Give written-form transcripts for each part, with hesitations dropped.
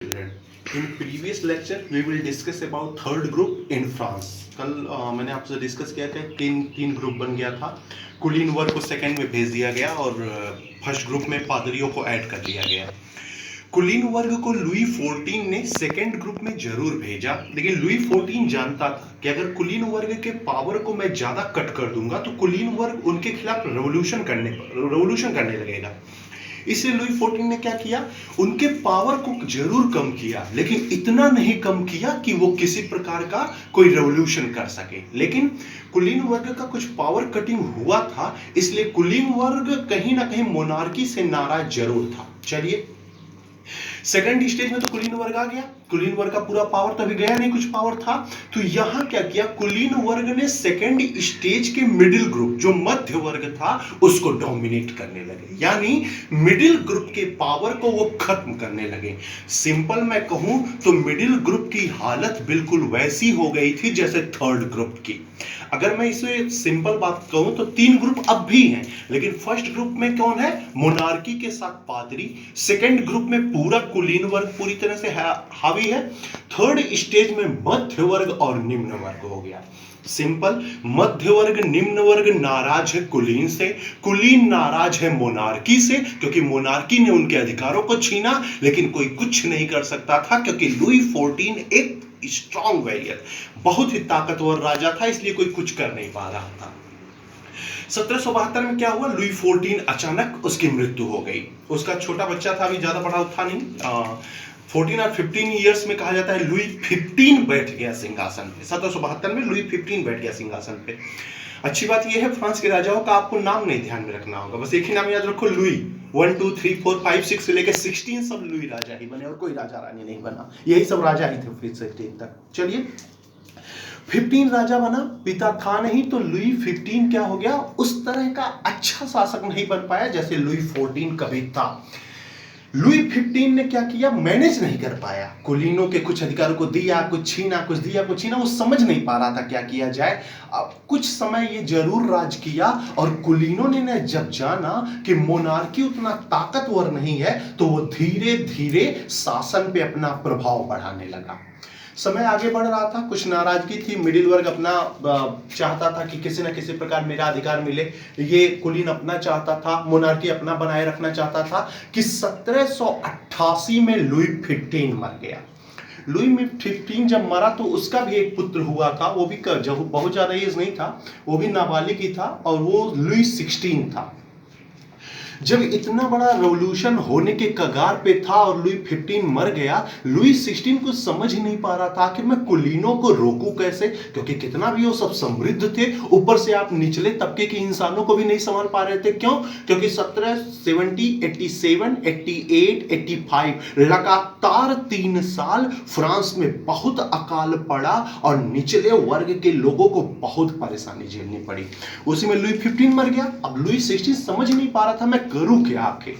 In previous lecture we will discuss about third group in France. कल मैंने आपसे discuss किया था तीन ग्रुप बन गया था। कुलीन वर्ग को सेकंड में भेज दिया गया और फर्स्ट ग्रुप में पादरियों को ऐड कर दिया गया। कुलीन वर्ग को लुई 14 ने सेकंड ग्रुप में जरूर भेजा, लेकिन लुई 14 जानता था कि अगर कुलीन वर्ग के पावर को मैं ज्यादा कट कर दूंगा तो कुलीन वर्ग उनके खिलाफ रेवोल्यूशन करने लगेगा। इसलिए लुई 14 ने क्या किया, उनके पावर को जरूर कम किया, लेकिन इतना नहीं कम किया कि वो किसी प्रकार का कोई रेवोल्यूशन कर सके। लेकिन कुलीन वर्ग का कुछ पावर कटिंग हुआ था, इसलिए कुलीन वर्ग कहीं ना कहीं मोनार्की से नाराज जरूर था। चलिए, सेकंड स्टेज में तो कुलीन वर्ग आ गया। कुलीन वर्ग का पूरा पावर तो अभी गया नहीं, कुछ पावर था। तो यहां क्या किया, कुलीन वर्ग ने सेकंड स्टेज के मिडिल ग्रुप जो मध्य वर्ग था उसको डोमिनेट करने लगे, यानी मिडिल ग्रुप के पावर को वो खत्म करने लगे। सिंपल मैं कहूं तो मिडिल ग्रुप की हालत बिल्कुल वैसी हो गई थी जैसे थर्ड ग्रुप की। अगर मैं इसे सिंपल बात कहूं तो तीन ग्रुप अब भी हैं, लेकिन फर्स्ट ग्रुप में कौन है, मोनार्की के साथ पादरी। सेकंड ग्रुप में पूरा कुलीन वर्ग पूरी तरह से हावी है। थर्ड स्टेज में मध्य वर्ग और निम्न वर्ग हो गया। सिंपल, मध्य वर्ग निम्न वर्ग नाराज है कुलीन से, कुलीन नाराज है मोनार्की से, क्योंकि मोनार्की ने उनके अधिकारों को छीना, लेकिन कोई कुछ नहीं कर सकता था क्योंकि लुई 14 एक स्ट्रॉन्ग वॉरियर, बहुत ही ताकतवर राजा था, इसलिए कोई कुछ कर नहीं पा रहा था। 1772 में क्या हुआ, लुई 14 अचानक उसकी मृत्यु हो गई। उसका छोटा बच्चा था, अभी ज्यादा बड़ा था नहीं, 14 और 15 इयर्स में कहा जाता है लुई 15 बैठ गया सिंहासन पे। 1772 में लुई 15 बैठ गया सिंहासन पे। अच्छी बात यह है, फ्रांस के राजाओं का आपको नाम नहीं ध्यान में रखना होगा, बस एक ही नाम याद रखो, लुई। 1 2 3 4 5 6 से लेकर 16 सब लुई राजा ही बने और कोई राजा रानी नहीं बना, यही सब राजा ही थे फिर 16 तक। चलिए, 15 राजा बना, पिता था नहीं, तो लुई 15 क्या हो गया, उस तरह का अच्छा शासक नहीं बन पाया जैसे लुई 14 कभी था। लुई 15 ने क्या किया, मैनेज नहीं कर पाया, कुलीनों के कुछ अधिकारों को दिया, कुछ छीना, कुछ दिया, कुछ छीना, वो समझ नहीं पा रहा था क्या किया जाए। अब कुछ समय ये जरूर राज किया, और कुलीनों ने जब जाना कि मोनार्की उतना ताकतवर नहीं है, तो वो धीरे धीरे शासन पे अपना प्रभाव बढ़ाने लगा। समय आगे बढ़ रहा था, कुछ नाराजगी थी, मिडिल वर्ग अपना चाहता था कि किसी न किसी प्रकार मेरा अधिकार मिले, ये कुलीन अपना चाहता था, मोनार्की अपना बनाए रखना चाहता था, कि 1788 में लुई 15 मर गया। लुई 15 जब मरा तो उसका भी एक पुत्र हुआ था, वो भी बहुत ज्यादा एज नहीं था, वो भी नाबालिग ही था, और वो लुई 16 था। जब इतना बड़ा रेवोल्यूशन होने के कगार पे था और लुई 15 मर गया, लुई 16 को समझ ही नहीं पा रहा था कि मैं कुलीनों को रोकूं कैसे, क्योंकि कितना भी वो सब समृद्ध थे, ऊपर से आप निचले तबके के इंसानों को भी नहीं संभाल पा रहे थे। क्यों? क्योंकि 1770, 87, 88, 85 लगातार 3 साल फ्रांस में बहुत अकाल पड़ा और निचले वर्ग के लोगों को बहुत परेशानी झेलनी पड़ी। उसी में लुई 15 मर गया। अब लुई 16 समझ नहीं पा रहा था मैं करूं क्या आखिर।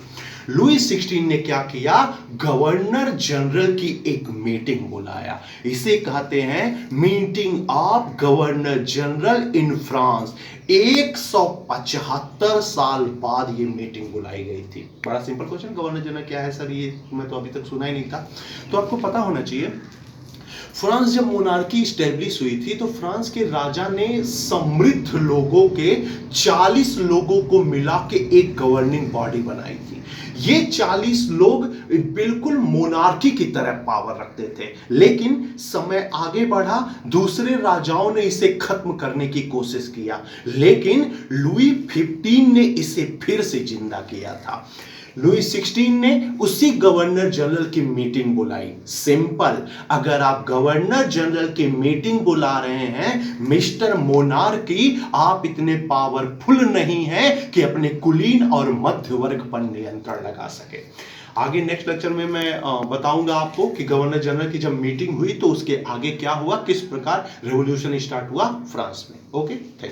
लुई 16 ने क्या किया, गवर्नर जनरल की एक मीटिंग बुलाया। इसे कहते हैं meeting of governor general in France. 175 साल बाद ये मीटिंग बुलाई गई थी। बड़ा सिंपल क्वेश्चन, गवर्नर जनरल क्या है सर, ये मैं तो अभी तक सुना ही नहीं था, तो आपको पता होना चाहिए। फ्रांस जब मोनार्की स्टैब्लिश हुई थी तो फ्रांस के राजा ने समृद्ध लोगों के 40 लोगों को मिला के एक गवर्निंग बॉडी बनाई थी। ये 40 लोग बिल्कुल मोनार्की की तरह पावर रखते थे, लेकिन समय आगे बढ़ा, दूसरे राजाओं ने इसे खत्म करने की कोशिश किया, लेकिन लुई 15 ने इसे फिर से जिंदा किया था। लुई 16 ने उसी गवर्नर जनरल की मीटिंग बुलाई। सिंपल, अगर आप गवर्नर जनरल की मीटिंग बुला रहे हैं मिस्टर मोनार्की, आप इतने पावरफुल नहीं हैं कि अपने कुलीन और मध्य वर्ग पर नियंत्रण लगा सके। आगे नेक्स्ट लेक्चर में मैं बताऊंगा आपको कि गवर्नर जनरल की जब मीटिंग हुई तो उसके आगे क्या हुआ, किस प्रकार रेवोल्यूशन स्टार्ट हुआ फ्रांस में। Okay, thank you.